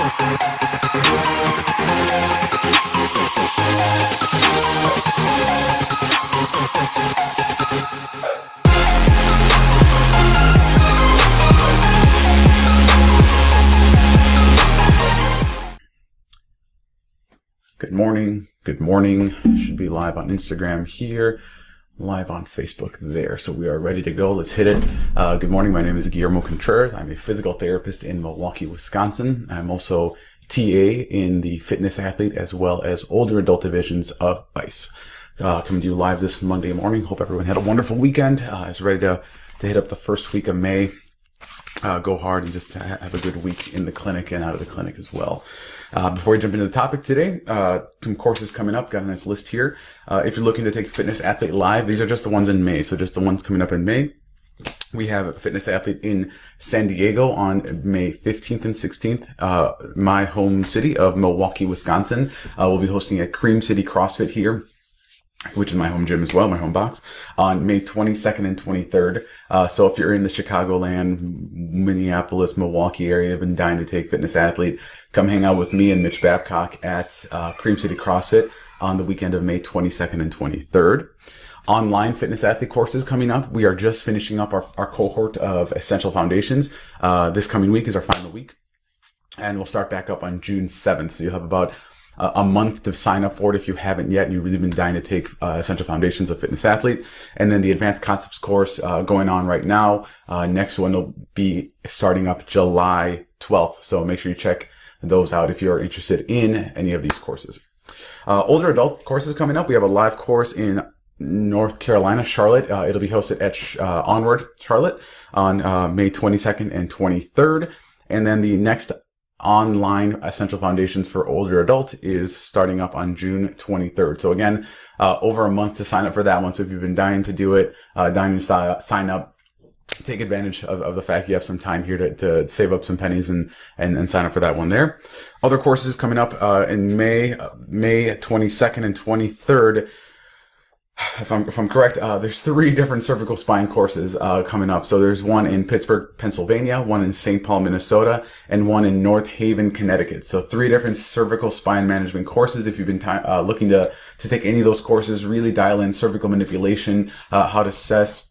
Good morning. Good morning. Should be live on Instagram here, live on Facebook there. So we are ready to go. Let's hit it. Good morning. My name is Guillermo Contreras. I'm a physical therapist in Milwaukee, Wisconsin. I'm also TA in the fitness athlete as well as older adult divisions of ICE. Coming to you live this Monday morning. Hope everyone had a wonderful weekend. Is ready to hit up the first week of May. Go hard and just have a good week in the clinic and out of the clinic as well. Before we jump into the topic today, some courses coming up. Got a nice list here. If you're looking to take Fitness Athlete Live, these are just the ones in May. So just the ones coming up in May. We have a Fitness Athlete in San Diego on May 15th and 16th. My home city of Milwaukee, Wisconsin. We'll be hosting a Cream City CrossFit here, which is my home gym as well, my home box, on May 22nd and 23rd. So if you're in the Chicagoland, Minneapolis, Milwaukee area, been dying to take Fitness Athlete, come hang out with me and Mitch Babcock at Cream City CrossFit on the weekend of May 22nd and 23rd. Online Fitness Athlete courses coming up. We are just finishing up our cohort of Essential Foundations. This coming week is our final week, and we'll start back up on June 7th. So you'll have about a month to sign up for it if you haven't yet and you've really been dying to take Essential Foundations of Fitness Athlete. And then the Advanced Concepts course going on right now. Next one will be starting up July 12th. So make sure you check those out if you're interested in any of these courses. Older adult courses coming up. We have a live course in North Carolina, Charlotte. It'll be hosted at Onward Charlotte on May 22nd and 23rd. And then the next online Essential Foundations for older adult is starting up on June 23rd. So again, over a month to sign up for that one. So if you've been dying to do it, dying to sign up, take advantage of the fact you have some time here to save up some pennies and sign up for that one there. Other courses coming up in May 22nd and 23rd. If I'm correct, there's 3 different cervical spine courses coming up. So there's one in Pittsburgh, Pennsylvania, one in St. Paul, Minnesota, and one in North Haven, Connecticut. So 3 different cervical spine management courses. If you've been looking to take any of those courses, really dial in cervical manipulation, how to assess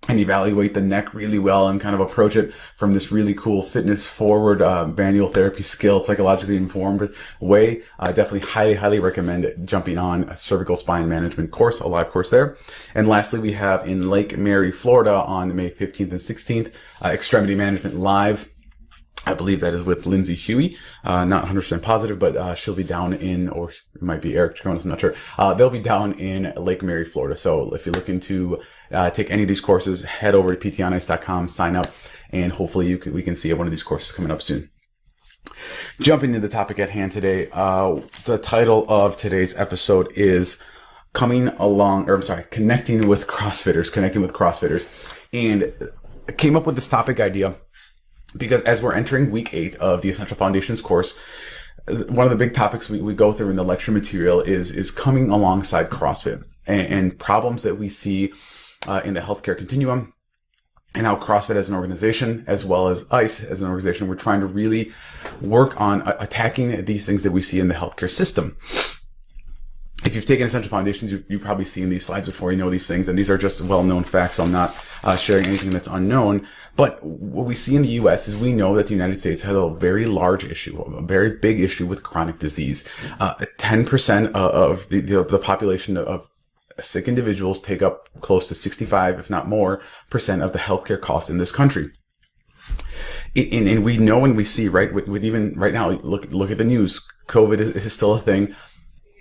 and evaluate the neck really well and kind of approach it from this really cool fitness forward manual therapy skill, psychologically informed way. Definitely highly recommend jumping on a cervical spine management course, a live course there. And lastly, we have in Lake Mary, Florida on May 15th and 16th, Extremity Management Live. I believe that is with Lindsay Huey. Not 100% positive, but she'll be down in, or it might be Eric Jonas, I'm not sure. They'll be down in Lake Mary, Florida. So if you're looking to take any of these courses, head over to ptonice.com, sign up, and hopefully we can see one of these courses coming up soon. Jumping into the topic at hand today, the title of today's episode is connecting with CrossFitters. And I came up with this topic idea because as we're entering week 8 of the Essential Foundations course, one of the big topics we go through in the lecture material is coming alongside CrossFit and problems that we see in the healthcare continuum, and how CrossFit as an organization, as well as ICE as an organization, we're trying to really work on attacking these things that we see in the healthcare system. If you've taken Essential Foundations, you've probably seen these slides before, you know these things, and these are just well-known facts, so I'm not sharing anything that's unknown. But what we see in the U.S. is we know that the United States has a very large issue, a very big issue with chronic disease. 10% of the population of sick individuals take up close to 65, if not more, % of the healthcare costs in this country. And we know and we see, right, with even right now, look at the news, COVID is still a thing.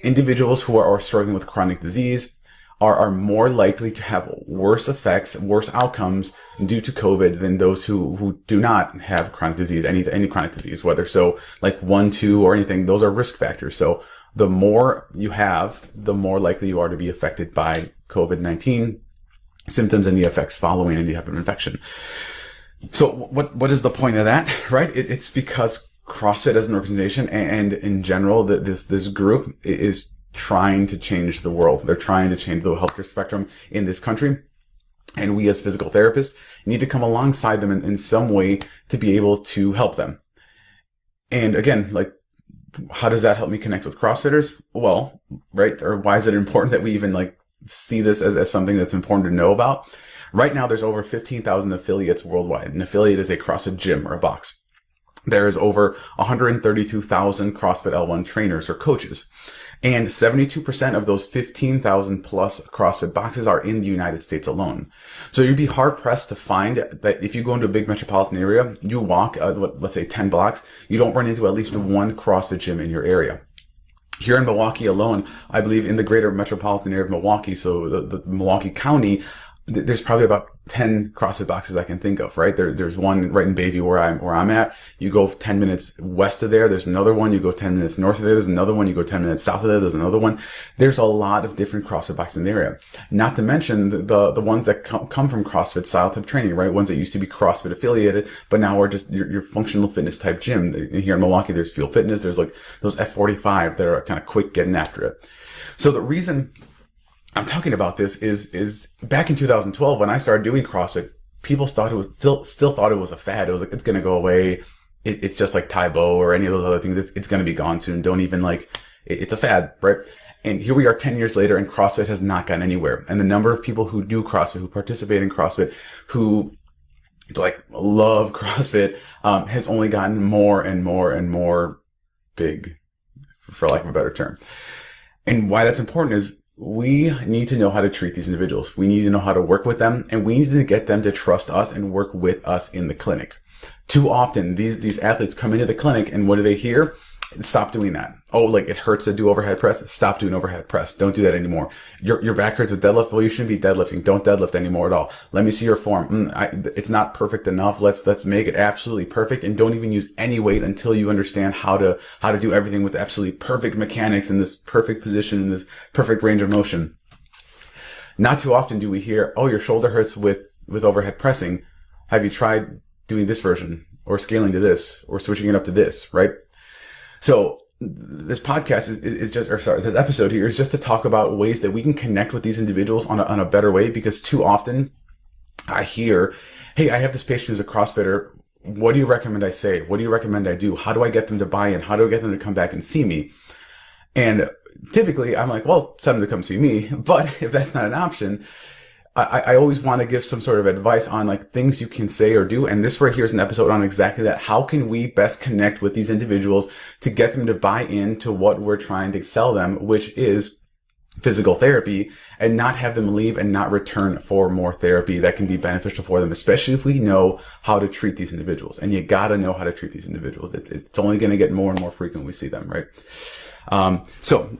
Individuals who are struggling with chronic disease are more likely to have worse effects, worse outcomes due to COVID than those who do not have chronic disease, any chronic disease, whether so like 1, 2, or anything. Those are risk factors. So the more you have, the more likely you are to be affected by COVID-19 symptoms and the effects following any type of infection. So what is the point of that, right? It's because CrossFit as an organization and in general, this group is trying to change the world. They're trying to change the healthcare spectrum in this country. And we as physical therapists need to come alongside them in some way to be able to help them. And again, like, how does that help me connect with CrossFitters? Well, right. Or why is it important that we even like see this as something that's important to know about? Right now, there's over 15,000 affiliates worldwide. An affiliate is a CrossFit gym or a box. There is over 132,000 CrossFit L1 trainers or coaches. And 72% of those 15,000 plus CrossFit boxes are in the United States alone. So you'd be hard pressed to find that if you go into a big metropolitan area, you walk, let's say 10 blocks, you don't run into at least one CrossFit gym in your area. Here in Milwaukee alone, I believe in the greater metropolitan area of Milwaukee, so the Milwaukee County, there's probably about 10 CrossFit boxes I can think of, right? There's one right in Bayview where I'm at. You go 10 minutes west of there. There's another one. You go 10 minutes north of there. There's another one. You go 10 minutes south of there. There's another one. There's a lot of different CrossFit boxes in the area. Not to mention the ones that come from CrossFit style type training, right? Ones that used to be CrossFit affiliated, but now are just your functional fitness type gym. Here in Milwaukee, there's Field Fitness. There's like those F45 that are kind of quick getting after it. So the reason I'm talking about this is back in 2012 when I started doing CrossFit, people thought it was still thought it was a fad. It was like, it's going to go away. It's just like Taibo or any of those other things. It's going to be gone soon. Don't even like, it's a fad, right? And here we are 10 years later and CrossFit has not gone anywhere. And the number of people who do CrossFit, who participate in CrossFit, who like love CrossFit, has only gotten more and more and more big, for lack of a better term. And why that's important is we need to know how to treat these individuals. We need to know how to work with them, and we need to get them to trust us and work with us in the clinic. Too often, these athletes come into the clinic, and what do they hear? Stop doing that. Oh, like it hurts to do overhead press. Stop doing overhead press. Don't do that anymore. Your back hurts with deadlift. Well, you shouldn't be deadlifting. Don't deadlift anymore at all. Let me see your form. It's not perfect enough. Let's make it absolutely perfect, and don't even use any weight until you understand how to do everything with absolutely perfect mechanics in this perfect position, in this perfect range of motion. Not too often do we hear, oh, your shoulder hurts with overhead pressing. Have you tried doing this version or scaling to this or switching it up to this, right? So this podcast this episode here is just to talk about ways that we can connect with these individuals on a better way, because too often I hear, hey, I have this patient who's a CrossFitter. What do you recommend I say? What do you recommend I do? How do I get them to buy in? How do I get them to come back and see me? And typically I'm like, well, send them to come see me. But if that's not an option, I always want to give some sort of advice on like things you can say or do. And this right here is an episode on exactly that. How can we best connect with these individuals to get them to buy into what we're trying to sell them, which is physical therapy, and not have them leave and not return for more therapy that can be beneficial for them, especially if we know how to treat these individuals. And you got to know how to treat these individuals. It's only going to get more and more frequent we see them, right? So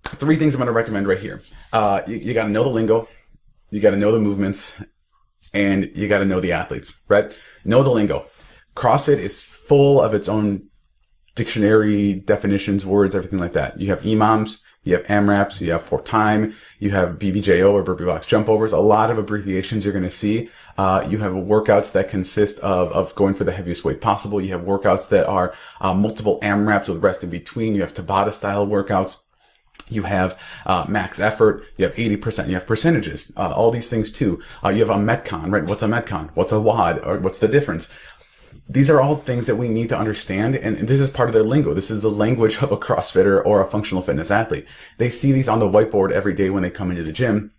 3 things I'm going to recommend right here. You got to know the lingo. You got to know the movements, and you got to know the athletes, right? Know the lingo. CrossFit is full of its own dictionary, definitions, words, everything like that. You have EMOMs, you have AMRAPs, you have for time, you have BBJO or burpee box jump overs, a lot of abbreviations you're going to see. You have workouts that consist of going for the heaviest weight possible. You have workouts that are multiple AMRAPs with rest in between. You have Tabata style workouts. You have max effort, you have 80%, you have percentages, all these things too. You have a Metcon, right? What's a Metcon? What's a WOD? Or what's the difference? These are all things that we need to understand, and this is part of their lingo. This is the language of a CrossFitter or a functional fitness athlete. They see these on the whiteboard every day when they come into the gym,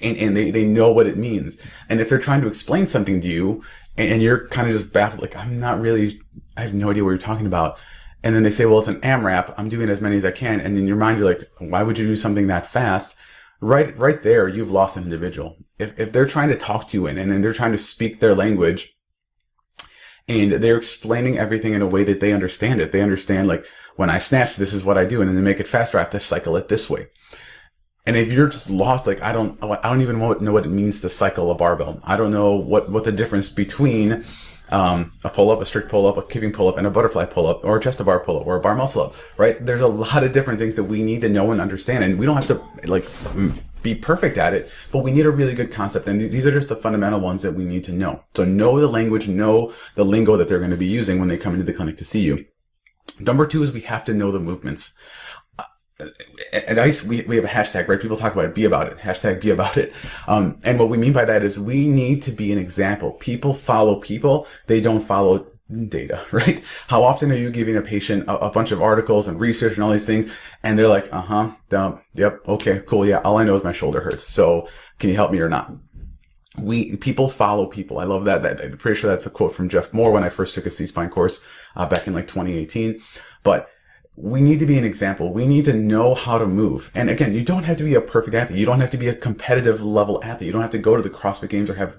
and they know what it means. And if they're trying to explain something to you, and you're kind of just baffled, like, I have no idea what you're talking about. And then they say, well, it's an AMRAP. I'm doing as many as I can. And in your mind, you're like, why would you do something that fast? Right there, you've lost an individual. If they're trying to talk to you and then they're trying to speak their language and they're explaining everything in a way that they understand it. They understand, like, when I snatch, this is what I do. And then to make it faster, I have to cycle it this way. And if you're just lost, like, I don't even know what it means to cycle a barbell. I don't know what the difference between a pull-up, a strict pull-up, a kicking pull-up, and a butterfly pull-up, or a chest-to-bar pull-up, or a bar muscle-up, right? There's a lot of different things that we need to know and understand, and we don't have to, like, be perfect at it, but we need a really good concept, and these are just the fundamental ones that we need to know. So know the language, know the lingo that they're going to be using when they come into the clinic to see you. Number 2 is we have to know the movements. At ICE, we have a hashtag, right? People talk about it, be about it, hashtag be about it. And what we mean by that is we need to be an example. People follow people. They don't follow data, right? How often are you giving a patient a bunch of articles and research and all these things, and they're like, dumb, yep, okay, cool, yeah, all I know is my shoulder hurts, so can you help me or not? People follow people. I love that. I'm pretty sure that's a quote from Jeff Moore when I first took a C-spine course back in like 2018. But we need to be an example. We need to know how to move. And again, you don't have to be a perfect athlete. You don't have to be a competitive level athlete. You don't have to go to the CrossFit Games or have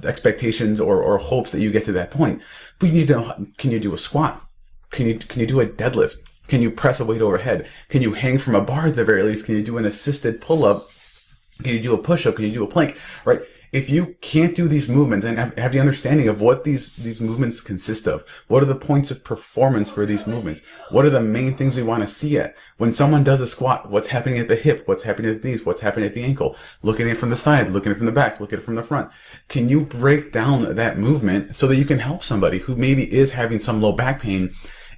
expectations or hopes that you get to that point. But you need to know, can you do a squat? Can you do a deadlift? Can you press a weight overhead? Can you hang from a bar at the very least? Can you do an assisted pull-up? Can you do a push-up? Can you do a plank? Right? If you can't do these movements and have the understanding of what these movements consist of, what are the points of performance for these movements? What are the main things we want to see at? When someone does a squat, what's happening at the hip? What's happening at the knees? What's happening at the ankle? Looking at it from the side, looking at it from the back, looking at it from the front. Can you break down that movement so that you can help somebody who maybe is having some low back pain,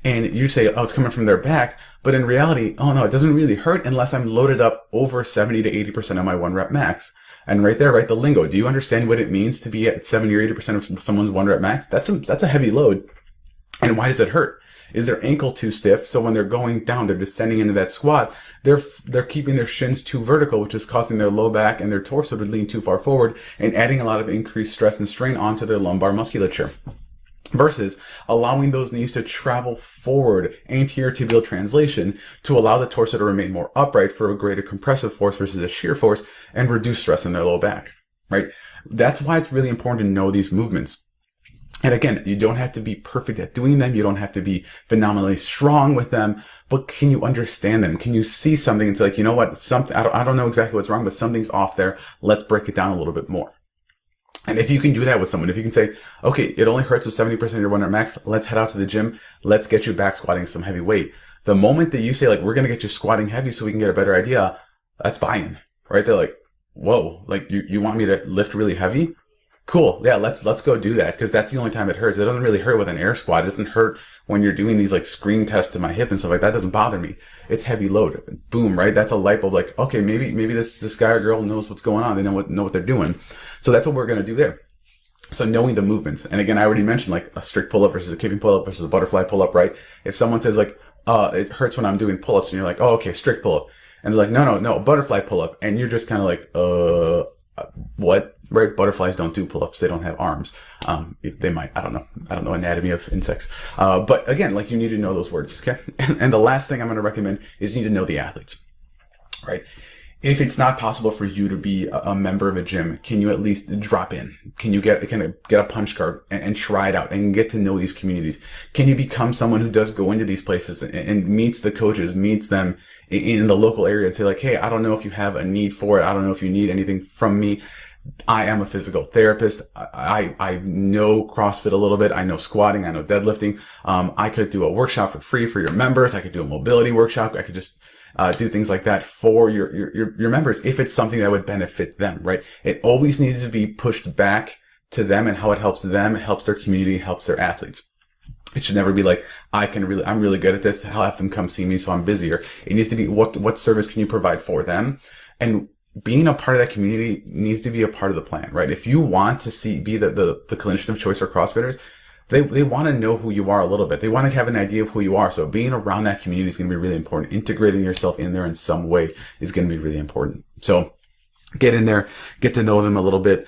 and you say, oh, it's coming from their back, but in reality, oh no, it doesn't really hurt unless I'm loaded up over 70 to 80% of my 1 rep max. And right there, right, the lingo. Do you understand what it means to be at 70 or 80% of someone's 1 rep max? That's a heavy load. And why does it hurt? Is their ankle too stiff? So when they're going down, they're descending into that squat, they're keeping their shins too vertical, which is causing their low back and their torso to lean too far forward and adding a lot of increased stress and strain onto their lumbar musculature. Versus allowing those knees to travel forward, anterior tibial translation, to allow the torso to remain more upright for a greater compressive force versus a shear force and reduce stress in their low back, right? That's why it's really important to know these movements. And again, you don't have to be perfect at doing them. You don't have to be phenomenally strong with them, but can you understand them? Can you see something and say, like, you know what, I don't know exactly what's wrong, but something's off there. Let's break it down a little bit more. And if you can do that with someone, if you can say, okay, it only hurts with 70% of your 1 rep max, let's head out to the gym. Let's get you back squatting some heavy weight. The moment that you say, like, we're going to get you squatting heavy so we can get a better idea, that's buy-in, right? They're like, whoa, like you want me to lift really heavy? Cool. Yeah, let's go do that, because that's the only time it hurts. It doesn't really hurt with an air squat. It doesn't hurt when you're doing these like screen tests to my hip and stuff like that. It doesn't bother me. It's heavy load. Boom, right? That's a light bulb. Like, okay, maybe this guy or girl knows what's going on. They know what they're doing. So that's what we're going to do there. So knowing the movements. And again, I already mentioned like a strict pull-up versus a kipping pull-up versus a butterfly pull-up, right? If someone says like, it hurts when I'm doing pull-ups, and you're like, oh, okay, strict pull-up. And they're like, no, butterfly pull-up. And you're just kind of like, what? Right? Butterflies don't do pull-ups. They don't have arms. They might. I don't know anatomy of insects. But again, like, you need to know those words. Okay. And the last thing I'm going to recommend is you need to know the athletes, right? If it's not possible for you to be a member of a gym, can you at least drop in? Can you get a punch card and try it out and get to know these communities? Can you become someone who does go into these places and meets the coaches, meets them in the local area and say like, hey, I don't know if you have a need for it. I don't know if you need anything from me. I am a physical therapist. I know CrossFit a little bit. I know squatting. I know deadlifting. I could do a workshop for free for your members. I could do a mobility workshop. I could just do things like that for your members if it's something that would benefit them, right? It always needs to be pushed back to them and how it helps them, it helps their community, helps their athletes. It should never be like, I'm really good at this. I'll have them come see me, so I'm busier. It needs to be what service can you provide for them? And being a part of that community needs to be a part of the plan, right? If you want to be the clinician of choice for CrossFitters, they want to know who you are a little bit. They want to have an idea of who you are. So being around that community is going to be really important. Integrating yourself in there in some way is going to be really important. So get in there, get to know them a little bit.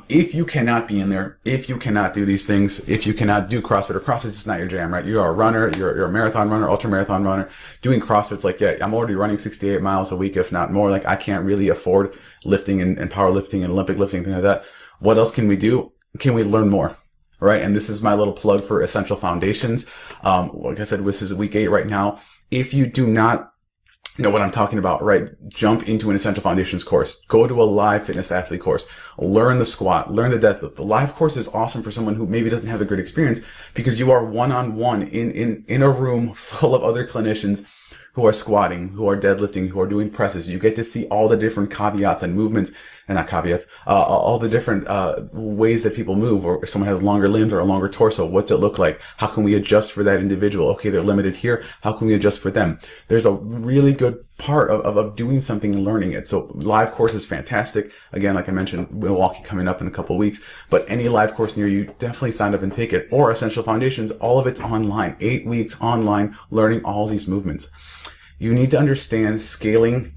If you cannot be in there, if you cannot do these things, if you cannot do CrossFit, or CrossFit is not your jam, right? You are a runner, you're a marathon runner, ultra marathon runner. Doing CrossFit's like, yeah, I'm already running 68 miles a week, if not more. Like, I can't really afford lifting and powerlifting and Olympic lifting, things like that. What else can we do? Can we learn more? Right? And this is my little plug for Essential Foundations. Like I said, this is week 8 right now. If you do not know what I'm talking about, right? Jump into an Essential Foundations course. Go to a live fitness athlete course. Learn the squat. Learn the deadlift. The live course is awesome for someone who maybe doesn't have a great experience, because you are one-on-one in a room full of other clinicians who are squatting, who are deadlifting, who are doing presses. You get to see all the different caveats and movements, and not caveats, all the different ways that people move, or if someone has longer limbs or a longer torso, what's it look like? How can we adjust for that individual? Okay, they're limited here. How can we adjust for them? There's a really good part of doing something and learning it. So live course is fantastic. Again, like I mentioned, Milwaukee coming up in a couple of weeks, but any live course near you, definitely sign up and take it. Or Essential Foundations, all of it's online, 8 weeks online, learning all these movements. You need to understand scaling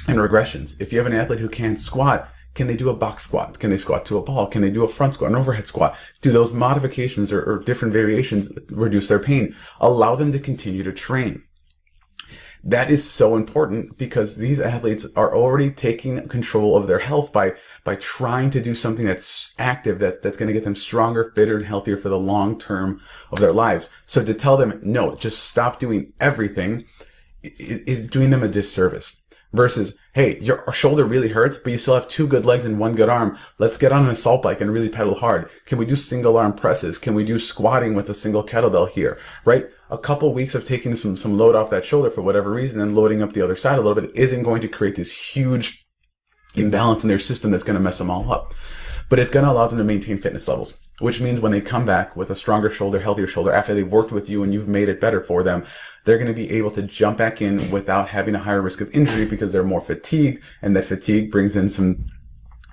and regressions. If you have an athlete who can't squat, can they do a box squat? Can they squat to a ball? Can they do a front squat, an overhead squat? Do those modifications or different variations reduce their pain? Allow them to continue to train. That is so important because these athletes are already taking control of their health by trying to do something that's active, that's going to get them stronger, fitter, and healthier for the long term of their lives. So to tell them, no, just stop doing everything is doing them a disservice. Versus, hey, your shoulder really hurts, but you still have 2 good legs and 1 good arm. Let's get on an assault bike and really pedal hard. Can we do single arm presses? Can we do squatting with a single kettlebell here, right? A couple weeks of taking some load off that shoulder for whatever reason and loading up the other side a little bit isn't going to create this huge imbalance in their system that's going to mess them all up. But it's going to allow them to maintain fitness levels, which means when they come back with a stronger shoulder, healthier shoulder, after they've worked with you and you've made it better for them, they're going to be able to jump back in without having a higher risk of injury because they're more fatigued, and that fatigue brings in some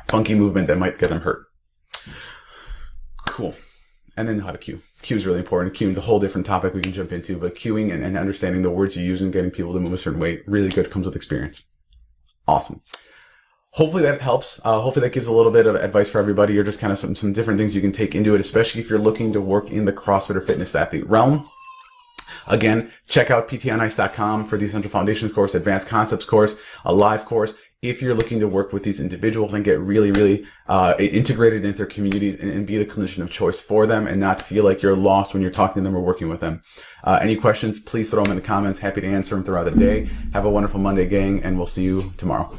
funky movement that might get them hurt. Cool. And then how to cue. Cue is really important. Cueing is a whole different topic we can jump into, but cueing and understanding the words you use and getting people to move a certain way, really good, comes with experience. Awesome. Hopefully that helps. Hopefully that gives a little bit of advice for everybody, or just kind of some different things you can take into it, especially if you're looking to work in the CrossFit or fitness athlete realm. Again, check out ptonice.com for the Essential Foundations course, Advanced Concepts course, a live course. If you're looking to work with these individuals and get really integrated into their communities and be the clinician of choice for them and not feel like you're lost when you're talking to them or working with them. Any questions, please throw them in the comments. Happy to answer them throughout the day. Have a wonderful Monday, gang, and we'll see you tomorrow.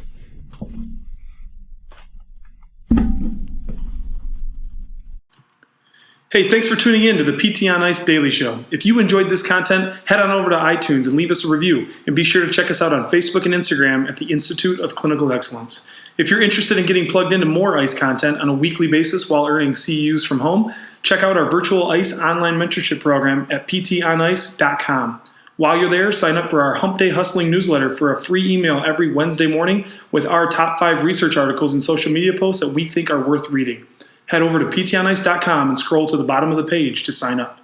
Hey, thanks for tuning in to the PT on Ice Daily Show. If you enjoyed this content, head on over to iTunes and leave us a review. And be sure to check us out on Facebook and Instagram at the Institute of Clinical Excellence. If you're interested in getting plugged into more ICE content on a weekly basis while earning CEUs from home, check out our virtual ICE online mentorship program at ptonice.com. While you're there, sign up for our Hump Day Hustling newsletter for a free email every Wednesday morning with our top 5 research articles and social media posts that we think are worth reading. Head over to ptonice.com and scroll to the bottom of the page to sign up.